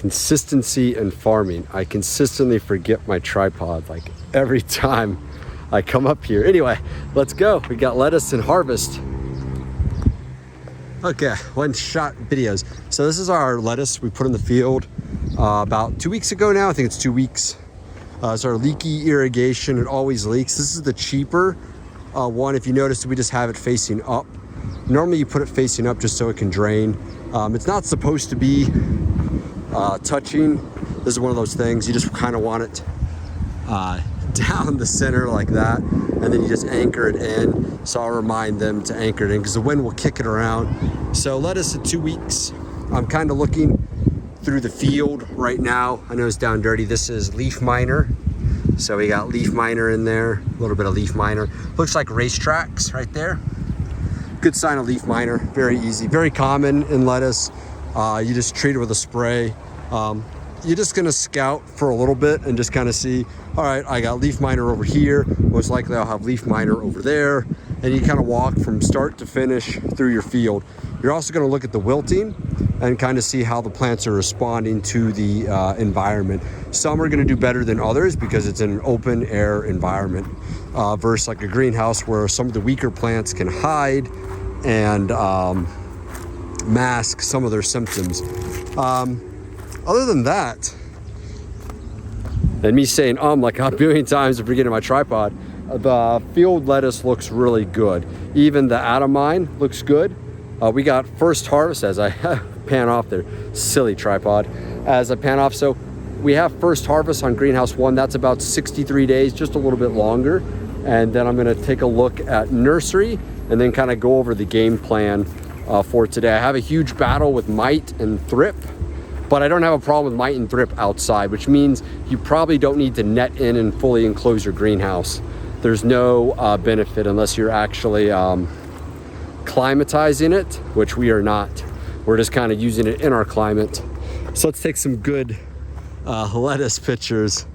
Consistency in farming. I consistently forget my tripod like every time I come up here. Anyway, let's go. We got lettuce and harvest. Okay, one shot videos. So this is our lettuce we put in the field about 2 weeks ago now. I think it's 2 weeks. It's our leaky irrigation. It always leaks. This is the cheaper one. If you notice, we just have it facing up. Normally you put it facing up just so it can drain. It's not supposed to be touching. This is one of those things. You just kind of want it down the center like that, and then you just anchor it in. So I'll remind them to anchor it in because the wind will kick it around. So lettuce in 2 weeks. I'm kind of looking through the field right now. I know it's down dirty. This is leaf miner. So we got leaf miner in there, a little bit of leaf miner. Looks like racetracks right there. Good sign of leaf miner, very easy, very common in lettuce. You just treat it with a spray. You're just gonna scout for a little bit and just kind of see, all right, I got leaf miner over here. Most likely I'll have leaf miner over there. And you kind of walk from start to finish through your field. You're also gonna look at the wilting and kind of see how the plants are responding to the environment. Some are gonna do better than others because it's an open air environment versus like a greenhouse where some of the weaker plants can hide and mask some of their symptoms. Other than that, and me saying like a billion times and forgetting my tripod, the field lettuce looks really good. Even the Amandine looks good. We got first harvest as I pan off there, silly tripod, as I pan off. So we have first harvest on greenhouse 1. That's about 63 days, just a little bit longer. And then I'm gonna take a look at nursery and then kind of go over the game plan for today. I have a huge battle with mite and thrip, but I don't have a problem with mite and thrip outside, which means you probably don't need to net in and fully enclose your greenhouse. There's no benefit unless you're actually climatizing it, which we are not. We're just kind of using it in our climate. So let's take some good lettuce pictures.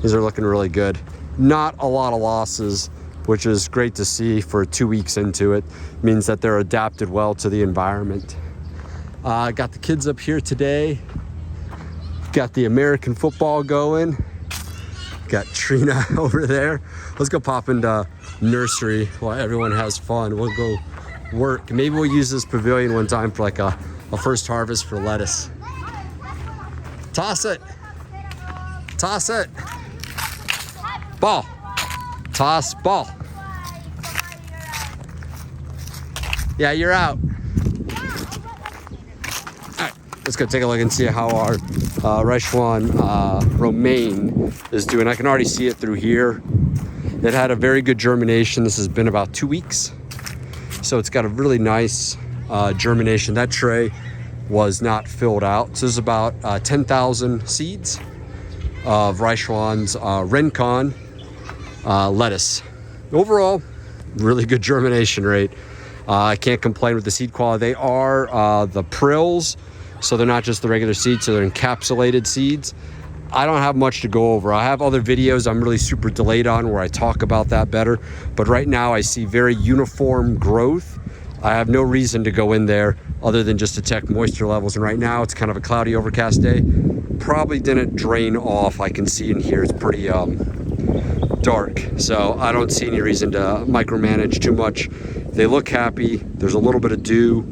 These are looking really good. Not a lot of losses, which is great to see for 2 weeks into it. Means that they're adapted well to the environment. Got the kids up here today. Got the American football going. Got Trina over there. Let's go pop into nursery while everyone has fun. We'll go work. Maybe we'll use this pavilion one time for like a first harvest for lettuce. Toss it. Toss it. Ball. Toss ball. Yeah, you're out. All right, let's go take a look and see how our Rijk Zwaan Romain is doing. I can already see it through here. It had a very good germination. This has been about 2 weeks. So it's got a really nice germination. That tray was not filled out. So there's about 10,000 seeds of Rijk Zwaan's Rincon lettuce. Overall, really good germination rate. I can't complain with the seed quality. They are the prills, so they're not just the regular seeds, so they're encapsulated seeds. I don't have much to go over. I have other videos I'm really super delayed on where I talk about that better, but right now I see very uniform growth. I have no reason to go in there other than just to check moisture levels, and right now it's kind of a cloudy, overcast day. Probably didn't drain off. I can see in here it's pretty dark, so I don't see any reason to micromanage too much. They look happy. There's a little bit of dew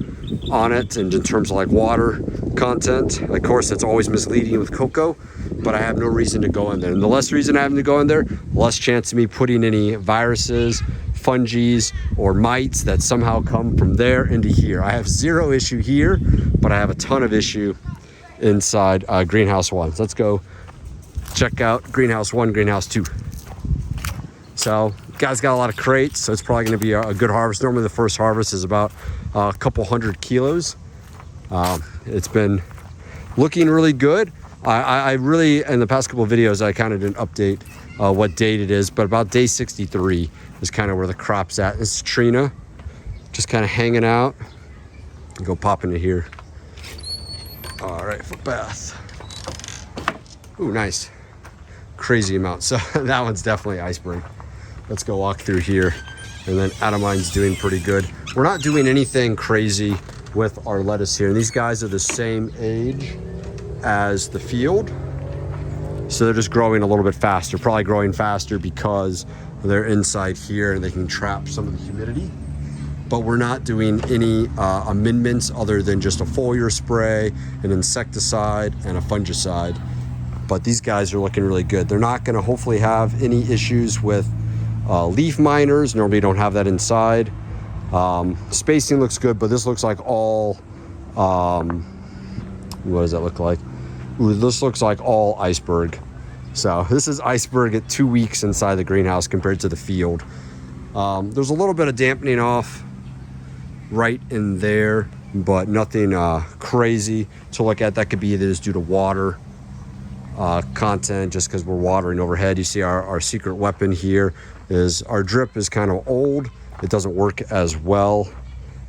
on it, and in terms of like water content, of course that's always misleading with cocoa, but I have no reason to go in there. And the less reason I have to go in there, less chance of me putting any viruses, fungi, or mites that somehow come from there into here. I have zero issue here, but I have a ton of issue inside greenhouse 1. So let's go check out greenhouse 1, greenhouse 2. So guys got a lot of crates, so it's probably going to be a good harvest. Normally the first harvest is about a couple 100 kilos. It's been looking really good. I really, in the past couple of videos, I kind of didn't update what date it is, but about day 63 is kind of where the crop's at. This is Trina, just kind of hanging out. Go pop into here. All right, foot bath. Ooh, nice. Crazy amount. So that one's definitely iceberg. Let's go walk through here. And then Amandine's doing pretty good. We're not doing anything crazy with our lettuce here. And these guys are the same age as the field. So they're just growing a little bit faster, probably growing faster because they're inside here and they can trap some of the humidity. But we're not doing any amendments other than just a foliar spray, an insecticide, and a fungicide. But these guys are looking really good. They're not gonna hopefully have any issues with leaf miners. Normally you don't have that inside. Spacing looks good, but this looks like all, what does that look like? Ooh, this looks like all iceberg. So this is iceberg at 2 weeks inside the greenhouse compared to the field. There's a little bit of dampening off right in there, but nothing crazy to look at. That could be either just due to water content, just because we're watering overhead. You see our secret weapon here is our drip is kind of old. It doesn't work as well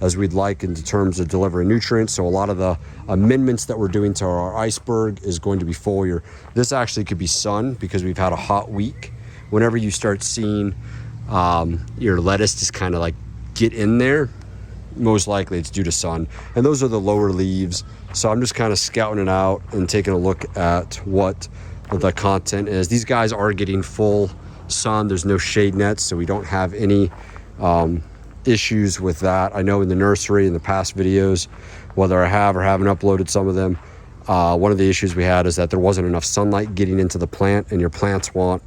as we'd like in terms of delivering nutrients. So a lot of the amendments that we're doing to our iceberg is going to be foliar. This actually could be sun because we've had a hot week. Whenever you start seeing your lettuce just kind of like get in there, most likely it's due to sun. And those are the lower leaves. So I'm just kind of scouting it out and taking a look at what the content is. These guys are getting full sun. There's no shade nets, so we don't have any issues with that. I know in the nursery in the past videos, whether I have or haven't uploaded some of them, one of the issues we had is that there wasn't enough sunlight getting into the plant, and your plants want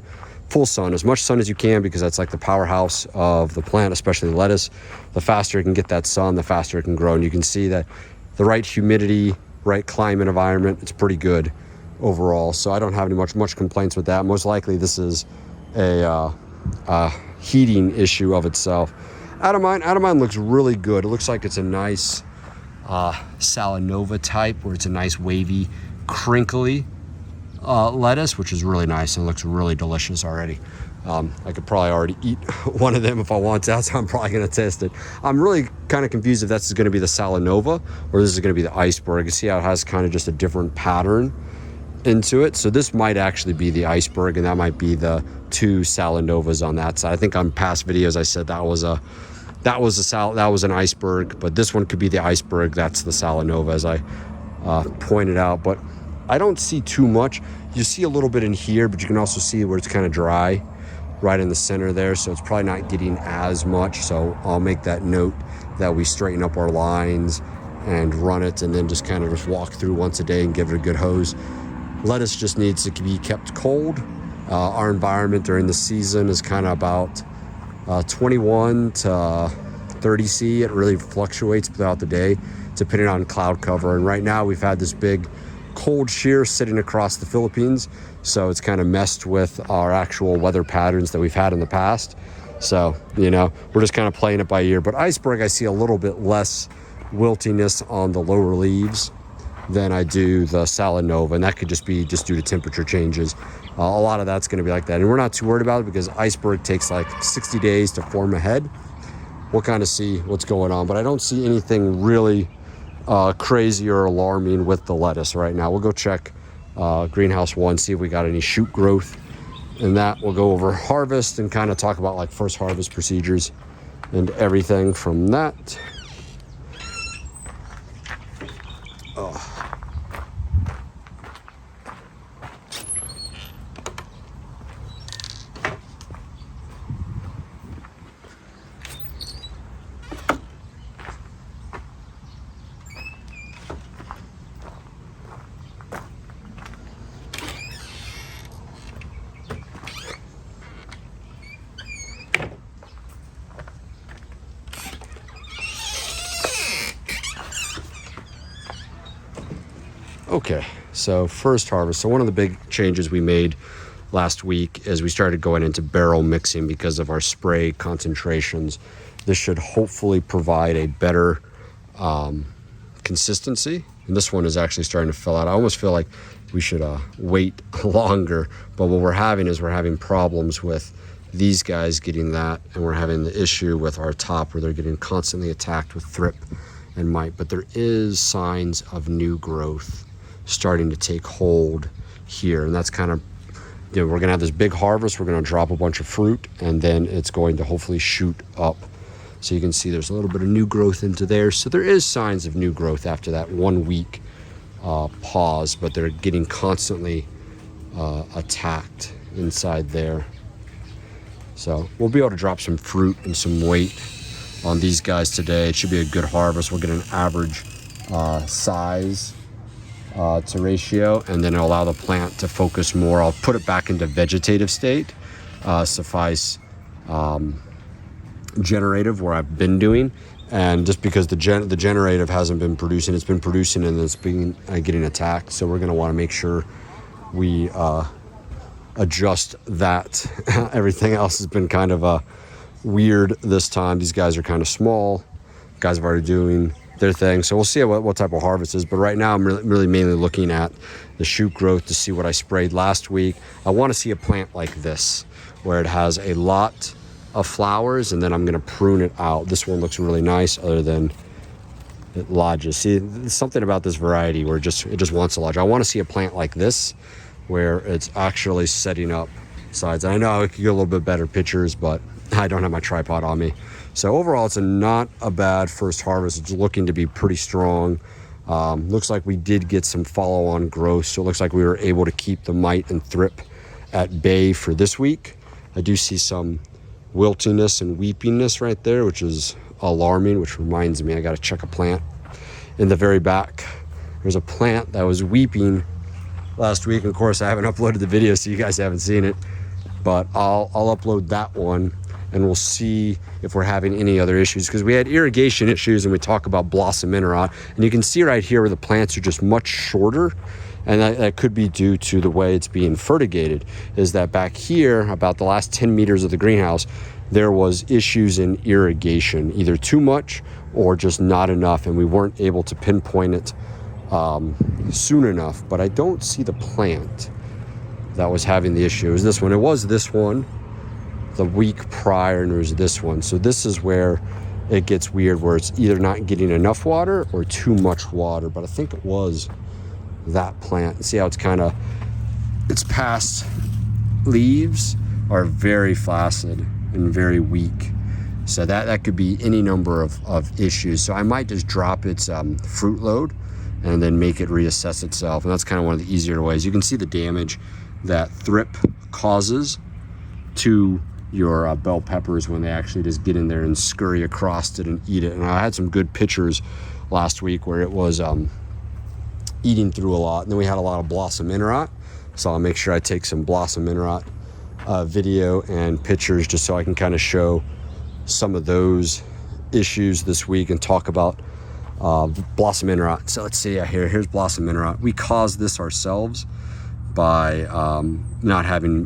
full sun, as much sun as you can, because that's like the powerhouse of the plant, especially lettuce. The faster it can get that sun, the faster it can grow. And you can see that the right humidity, right climate environment, it's pretty good overall. So I don't have any much complaints with that. Most likely this is a heating issue of itself. Amandine looks really good. It looks like it's a nice Salanova type, where it's a nice wavy, crinkly lettuce, which is really nice and looks really delicious already. I could probably already eat one of them if I want to, so I'm probably going to test it. I'm really kind of confused if that's going to be the Salanova or this is going to be the iceberg. You see how it has kind of just a different pattern into it. So this might actually be the iceberg, and that might be the two Salanovas on that side. I think on past videos I said that was an iceberg, but this one could be the iceberg. That's the Salanova, as I pointed out. But I don't see too much. You see a little bit in here, but you can also see where it's kind of dry right in the center there, so it's probably not getting as much. So I'll make that note that we straighten up our lines and run it, and then just kind of just walk through once a day and give it a good hose. Lettuce just needs to be kept cold. Our environment during the season is kind of about 21 to 30 C. It really fluctuates throughout the day depending on cloud cover. And right now we've had this big cold shear sitting across the Philippines, so it's kind of messed with our actual weather patterns that we've had in the past. So, you know, we're just kind of playing it by ear. But iceberg, I see a little bit less wiltiness on the lower leaves than I do the Salanova, and that could just be due to temperature changes. A lot of that's going to be like that, and we're not too worried about it because iceberg takes like 60 days to form a head. We'll kind of see what's going on, but I don't see anything really crazy or alarming with the lettuce right now. We'll go check greenhouse 1, see if we got any shoot growth, and that we'll go over harvest and kind of talk about like first harvest procedures and everything from that. Okay, so first harvest. So one of the big changes we made last week is we started going into barrel mixing because of our spray concentrations. This should hopefully provide a better consistency. And this one is actually starting to fill out. I almost feel like we should wait longer, but what we're having problems with these guys getting that, and we're having the issue with our top where they're getting constantly attacked with thrip and mite. But there is signs of new growth starting to take hold here, and that's kind of, you know, we're gonna have this big harvest, we're gonna drop a bunch of fruit, and then it's going to hopefully shoot up So you can see there's a little bit of new growth into there. So there is signs of new growth after that 1 week pause, but they're getting constantly attacked inside there. So we'll be able to drop some fruit and some weight on these guys today. It should be a good harvest. We'll get an average size to ratio, and then it'll allow the plant to focus more. I'll put it back into vegetative state, suffice generative, where I've been doing. And just because the generative hasn't been producing, it's been producing and it's been getting attacked. So we're going to want to make sure we adjust that. Everything else has been kind of weird this time. These guys are kind of small. Guys are already doing their thing. So we'll see what type of harvest is. But right now I'm really mainly looking at the shoot growth to see what I sprayed last week. I want to see a plant like this, where it has a lot of flowers, and then I'm going to prune it out. This one looks really nice, other than it lodges. See, there's something about this variety where it just wants to lodge. I want to see a plant like this, where it's actually setting up sides. I know I could get a little bit better pictures, but I don't have my tripod on me. So overall, it's not a bad first harvest. It's looking to be pretty strong. Looks like we did get some follow-on growth, so it looks like we were able to keep the mite and thrip at bay for this week. I do see some wiltiness and weepiness right there, which is alarming, which reminds me I got to check a plant in the very back. There's a plant that was weeping last week. Of course, I haven't uploaded the video, so you guys haven't seen it, but I'll upload that one, and we'll see if we're having any other issues, because we had irrigation issues, and we talk about blossom end rot, and you can see right here where the plants are just much shorter. And that could be due to the way it's being fertigated, is that back here, about the last 10 meters of the greenhouse, there was issues in irrigation, either too much or just not enough, and we weren't able to pinpoint it soon enough. But I don't see the plant that was having the issue. It was this one. It was this one the week prior, and it was this one. So this is where it gets weird, where it's either not getting enough water or too much water. But I think it was that plant. See how it's kind of, its past leaves are very flaccid and very weak. So that could be any number of issues. So I might just drop its fruit load and then make it reassess itself. And that's kind of one of the easier ways. You can see the damage that thrip causes to your bell peppers when they actually just get in there and scurry across it and eat it. And I had some good pictures last week where it was eating through a lot, and then we had a lot of blossom end rot. So I'll make sure I take some blossom end rot video and pictures, just so I can kind of show some of those issues this week and talk about blossom end rot. So let's see, here's blossom end rot. We caused this ourselves by not having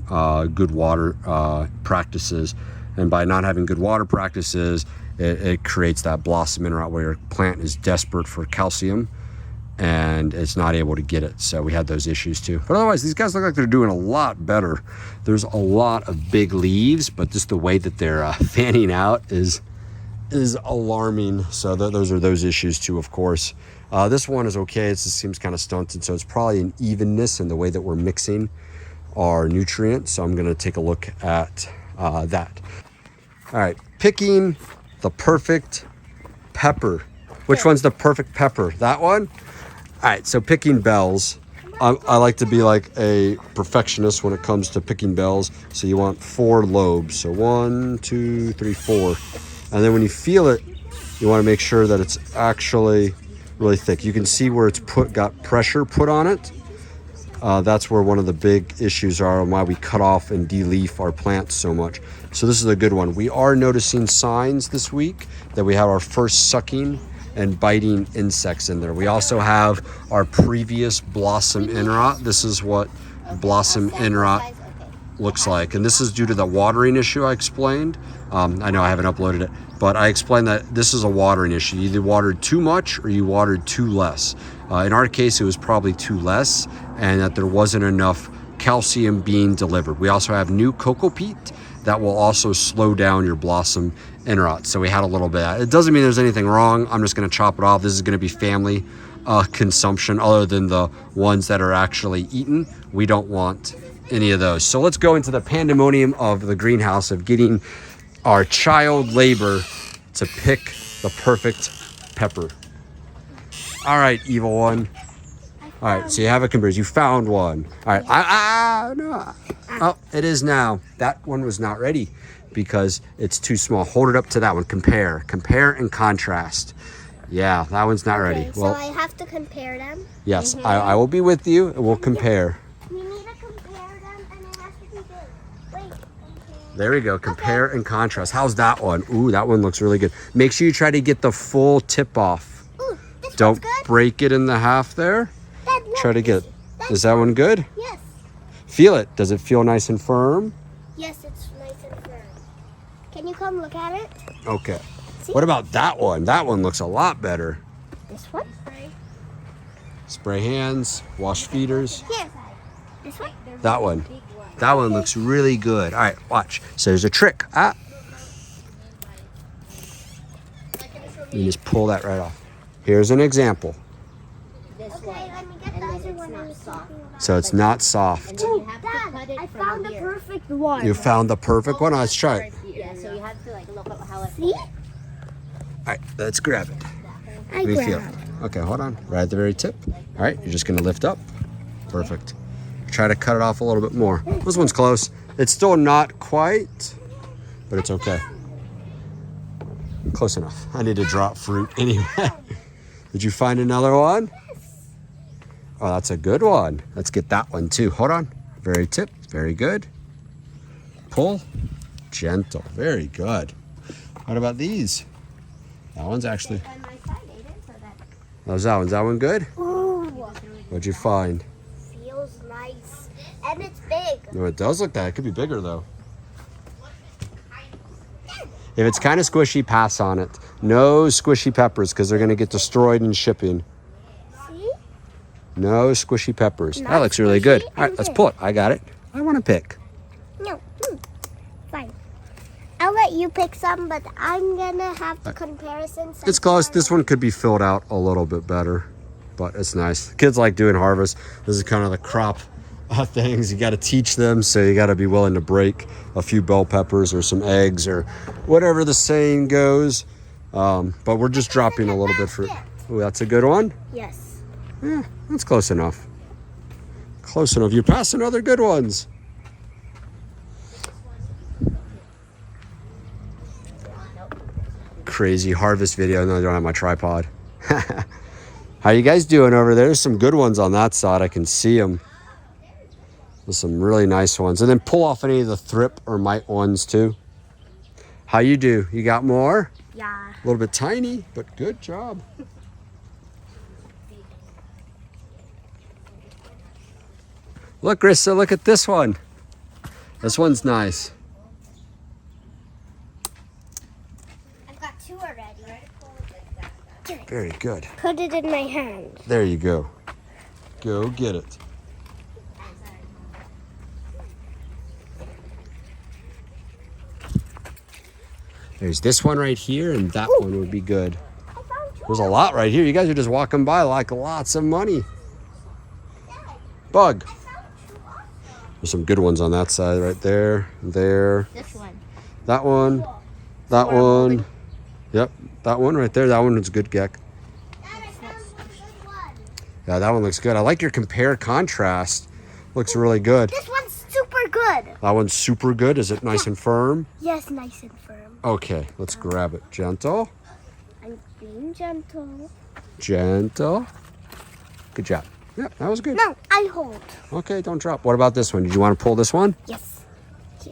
good water practices, and by not having good water practices, it creates that blossom end rot where your plant is desperate for calcium and it's not able to get it. So we had those issues too. But otherwise, these guys look like they're doing a lot better. There's a lot of big leaves, but just the way that they're fanning out is alarming. So those are those issues too, of course. This one is okay. It just seems kind of stunted. So it's probably an evenness in the way that we're mixing our nutrients. So I'm going to take a look at that. All right, picking the perfect pepper. Which one's the perfect pepper? That one? All right, so picking bells. I like to be like a perfectionist when it comes to picking bells. So you want 4 lobes. So 1, 2, 3, 4. And then when you feel it, you want to make sure that it's actually really thick. You can see where it's got pressure put on it. That's where one of the big issues are, and why we cut off and de-leaf our plants so much. So this is a good one. We are noticing signs this week that we have our first sucking and biting insects in there. We also have our previous blossom end rot. This is what blossom end rot looks like, and this is due to the watering issue I explained. I know I haven't uploaded it, but I explained that this is a watering issue. You either watered too much or you watered too less. In our case, it was probably too less, and that there wasn't enough calcium being delivered. We also have new cocoa peat that will also slow down your blossom end rot. So we had a little bit. It doesn't mean there's anything wrong. I'm just going to chop it off. This is going to be family consumption, other than the ones that are actually eaten. We don't want any of those. So let's go into the pandemonium of the greenhouse of getting our child labor to pick the perfect pepper. All right, evil one. All right, so you have a comparison. You found one. All right, no. Oh, it is now. That one was not ready because it's too small. Hold it up to that one. Compare and contrast. Yeah, that one's not ready. Okay, well, so I have to compare them? Yes, I will be with you and we'll compare. We need to compare them and it has to be good. Wait, compare. There we go, compare and contrast. How's that one? Ooh, that one looks really good. Make sure you try to get the full tip off. Ooh, this Don't one's good. break it in the half there. Dad, look, Try to get, is that one good? Yes. Feel it. Does it feel nice and firm? Yes, it's nice and firm. Can you come look at it? Okay. See? What about that one? That one looks a lot better. This one? Spray hands, wash feeders. Here. This one? That one. That one looks really good. All right, watch. So there's a trick. You just pull that right off. Here's an example. Okay, let me get the other one. So it's not soft. Oh, Dad, I found the perfect one. You found the perfect one? Let's try it. Yeah, so you have to like look at how it. See? All right, let's grab it. I Let me feel grabbed. it. Okay, hold on. Right at the very tip. All right, you're just gonna lift up. Perfect. Try to cut it off a little bit more. This one's close. It's still not quite, but it's okay. Close enough. I need to drop fruit anyway. Did you find another one? Oh, that's a good one. Let's get that one too. Hold on. Very tip. Very good. Pull. Gentle. Very good. What about these? That one's actually. How's that one? Is that one good? Ooh, What'd you find? feels nice. And it's big. No, it does look that. It could be bigger though. If it's kind of squishy, pass on it. No squishy peppers because they're going to get destroyed in shipping. See? No squishy peppers. Not That looks really good. squishy All right, and let's big. pull it. I got it. I want to pick. No. Fine. I'll let you pick some, but I'm gonna have the comparison. It's close. This one could be filled out a little bit better, but it's nice. Kids like doing harvest. This is kind of the crop things. You got to teach them, so you got to be willing to break a few bell peppers or some eggs or whatever the saying goes. But we're just dropping a little bit for. Ooh, that's a good one. Yes. Yeah, that's close enough. Close enough. You're passing other good ones. Crazy harvest video. No, I don't have my tripod. How you guys doing over there? There's some good ones on that side. I can see them. There's some really nice ones. And then pull off any of the thrip or mite ones too. How you do? You got more? Yeah. A little bit tiny, but good job. Look, Rissa, look at this one. This one's nice. I've got two already. Very good. Put it in my hand. There you go. Go get it. There's this one right here, and that one would be good. I found two. There's a lot right here. You guys are just walking by like lots of money. Bug. There's some good ones on that side right there. There. This one. That one. That one. Yep. That one right there. That one is good, Gek. Dad, I found one good one. Yeah, that one looks good. I like your compare contrast. Looks really good. This one's super good. That one's super good. Is it nice and firm? Yes, nice and firm. Okay, let's grab it. Gentle. I'm being gentle. Gentle. Good job. Yep, that was good. No, I hold. Okay, don't drop. What about this one? Did you want to pull this one? Yes.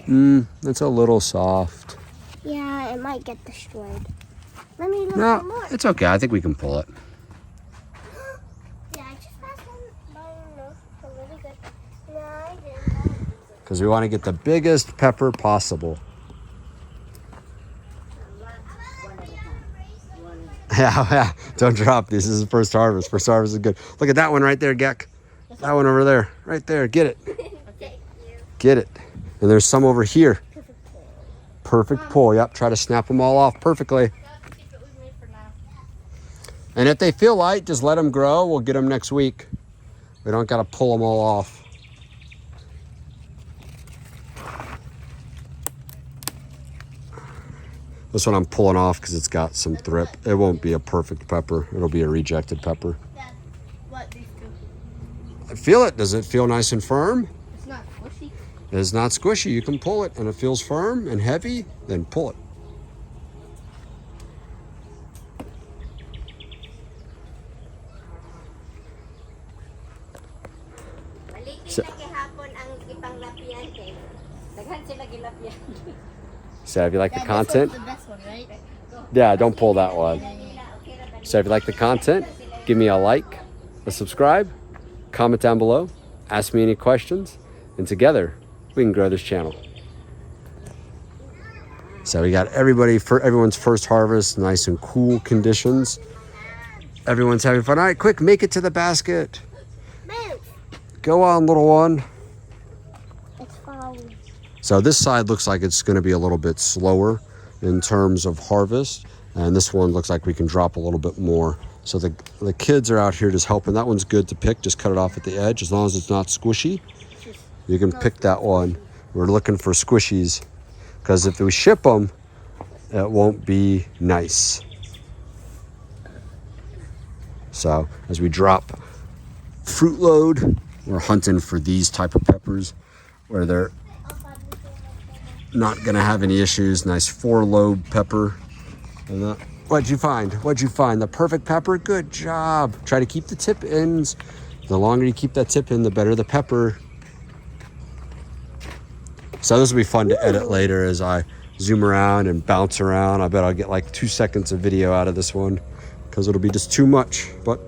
It's a little soft. Yeah, it might get destroyed. Let me look some No, more. it's okay. I think we can pull it. Yeah, I just passed one. No, really good. No, I didn't. Because we want to get the biggest pepper possible. Yeah, don't drop these. This is the first harvest. First harvest is good. Look at that one right there, Gek. That one over there. Right there. Get it. Get it. And there's some over here. Perfect pull. Yep, try to snap them all off perfectly. And if they feel light, just let them grow. We'll get them next week. We don't got to pull them all off. This one I'm pulling off because it's got some thrip. It won't be a perfect pepper. It'll be a rejected pepper. Dad, what these two? I feel it. Does it feel nice and firm? It's not squishy. It is not squishy. You can pull it and it feels firm and heavy, then pull it. So if you like the content, The best one, right? yeah, don't pull that one. So if you like the content, give me a like, a subscribe, comment down below, ask me any questions, and together we can grow this channel. So we got everyone's first harvest, nice and cool conditions. Everyone's having fun. All right, quick, make it to the basket. Move. Go on, little one. It's falling. So this side looks like it's going to be a little bit slower in terms of harvest. And this one looks like we can drop a little bit more. So the kids are out here just helping. That one's good to pick. Just cut it off at the edge. As long as it's not squishy, you can pick that one. We're looking for squishies because if we ship them, it won't be nice. So as we drop fruit load, we're hunting for these type of peppers where they're not gonna have any issues. Nice 4-lobe pepper. And what'd you find? What'd you find? The perfect pepper? Good job. Try to keep the tip ends. The longer you keep that tip in, the better the pepper. So this will be fun to edit later as I zoom around and bounce around. I bet I'll get like 2 seconds of video out of this one because it'll be just too much. But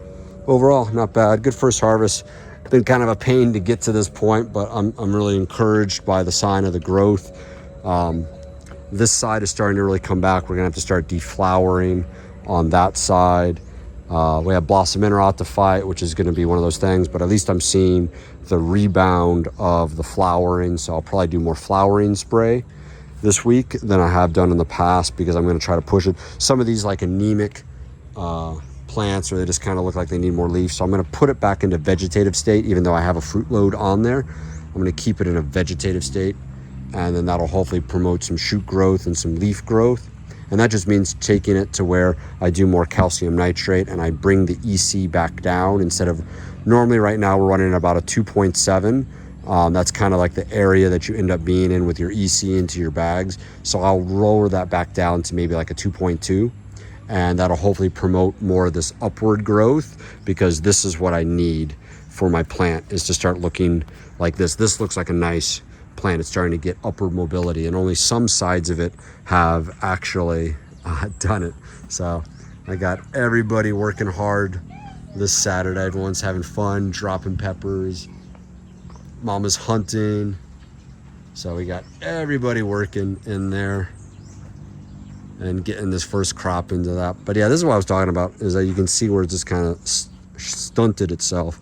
overall, not bad. Good first harvest. Been kind of a pain to get to this point, but I'm really encouraged by the sign of the growth. This side is starting to really come back. We're gonna have to start deflowering on that side. We have Blossom Interrot to fight, which is gonna be one of those things, but at least I'm seeing the rebound of the flowering. So I'll probably do more flowering spray this week than I have done in the past because I'm gonna try to push it. Some of these like anemic plants or they just kind of look like they need more leaves. So I'm gonna put it back into vegetative state, even though I have a fruit load on there. I'm gonna keep it in a vegetative state. And then that'll hopefully promote some shoot growth and some leaf growth. And that just means taking it to where I do more calcium nitrate and I bring the EC back down instead of, normally right now we're running about a 2.7. That's kind of like the area that you end up being in with your EC into your bags. So I'll lower that back down to maybe like a 2.2. And that'll hopefully promote more of this upward growth because this is what I need for my plant is to start looking like this. This looks like a nice plant. It's starting to get upward mobility and only some sides of it have actually done it. So I got everybody working hard this Saturday. Everyone's having fun, dropping peppers. Mama's hunting. So we got everybody working in there and getting this first crop into that. But yeah, this is what I was talking about is that you can see where it's just kind of stunted itself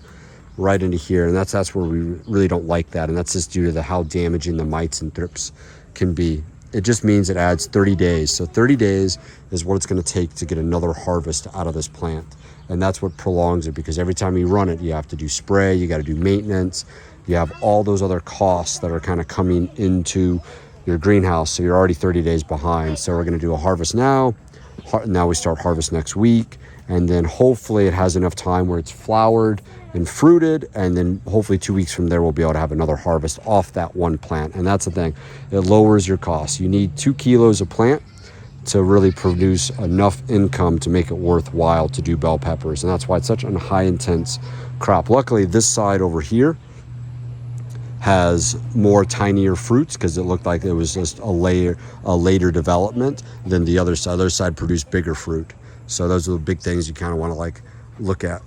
right into here, and that's where we really don't like that, and that's just due to how damaging the mites and thrips can be. It just means it adds 30 days. So 30 days is what it's going to take to get another harvest out of this plant, and that's what prolongs it because every time you run it, you have to do spray, you got to do maintenance, you have all those other costs that are kind of coming into your greenhouse, so you're already 30 days behind. So we're going to do a harvest now. Now we start harvest next week, and then hopefully it has enough time where it's flowered and fruited, and then hopefully 2 weeks from there we'll be able to have another harvest off that one plant. And that's the thing, it lowers your costs. You need 2 kilos of plant to really produce enough income to make it worthwhile to do bell peppers, and that's why it's such a high intense crop. Luckily this side over here has more tinier fruits because it looked like it was just a later development than the other side. The other side produced bigger fruit. So those are the big things you kind of want to like look at.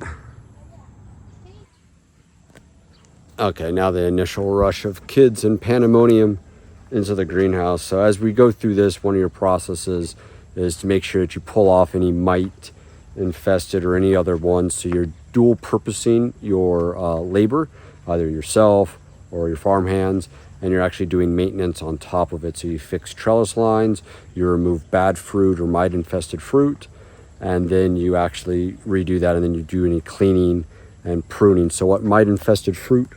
Okay, now the initial rush of kids and pandemonium into the greenhouse. So as we go through this, one of your processes is to make sure that you pull off any mite infested or any other ones. So you're dual purposing your labor, either yourself or your farm hands, and you're actually doing maintenance on top of it. So you fix trellis lines, you remove bad fruit or mite infested fruit, and then you actually redo that, and then you do any cleaning and pruning. So what mite infested fruit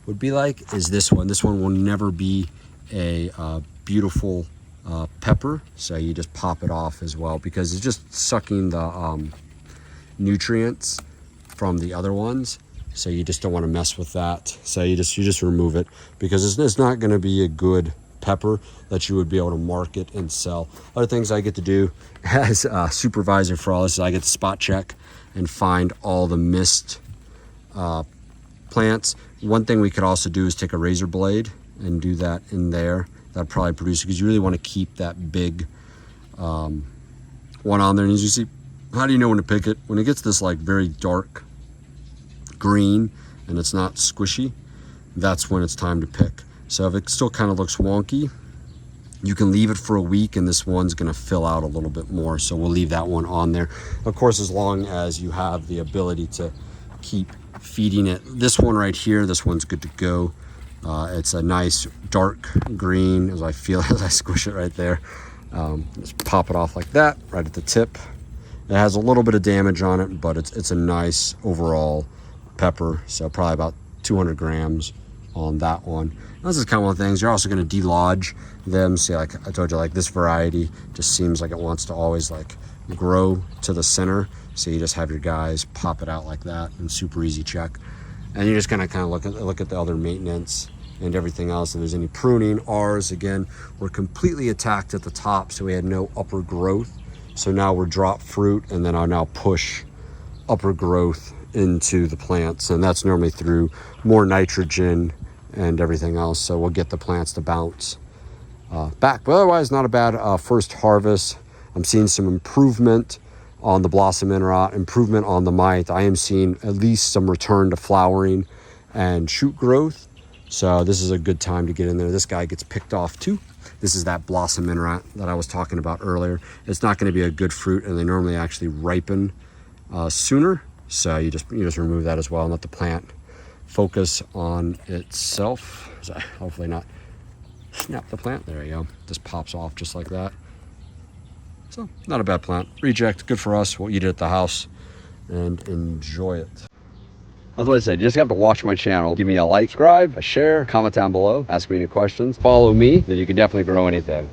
would be like is this one. This one will never be a beautiful pepper, so you just pop it off as well because it's just sucking the nutrients from the other ones. So you just don't want to mess with that. So you just remove it because it's not going to be a good pepper that you would be able to market and sell. Other things I get to do as a supervisor for all this is I get to spot check and find all the missed plants. One thing we could also do is take a razor blade and do that in there. That'd probably produce, because you really want to keep that big one on there. And as you see, how do you know when to pick it? When it gets this like very dark green and it's not squishy, that's when it's time to pick. So if it still kind of looks wonky, you can leave it for a week and this one's going to fill out a little bit more. So we'll leave that one on there. Of course, as long as you have the ability to keep feeding it. This one right here, this one's good to go. It's a nice dark green as I feel as I squish it right there. Just pop it off like that, right at the tip. It has a little bit of damage on it, but it's a nice overall pepper. So probably about 200 grams on that one. This is kind of one of the things. You're also going to delodge them. See, like I told you, like this variety just seems like it wants to always like grow to the center. So you just have your guys pop it out like that and super easy check. And you're just going to kind of look at the other maintenance and everything else. If there's any pruning, ours, again, we're completely attacked at the top. So we had no upper growth. So now we're drop fruit, and then I'll now push upper growth into the plants. And that's normally through more nitrogen and everything else. So we'll get the plants to bounce back. But otherwise, not a bad first harvest. I'm seeing some improvement on the blossom interrot, improvement on the mite. I am seeing at least some return to flowering and shoot growth. So this is a good time to get in there. This guy gets picked off too. This is that blossom interrot that I was talking about earlier. It's not going to be a good fruit, and they normally actually ripen sooner. So you just remove that as well and let the plant focus on itself. So hopefully not snap the plant. There you go. Just pops off just like that. So not a bad plant. Reject, good for us. We'll eat it at the house and enjoy it. That's what I said. You just have to watch my channel. Give me a like, subscribe, a share, comment down below, ask me any questions. Follow me, then you can definitely grow anything.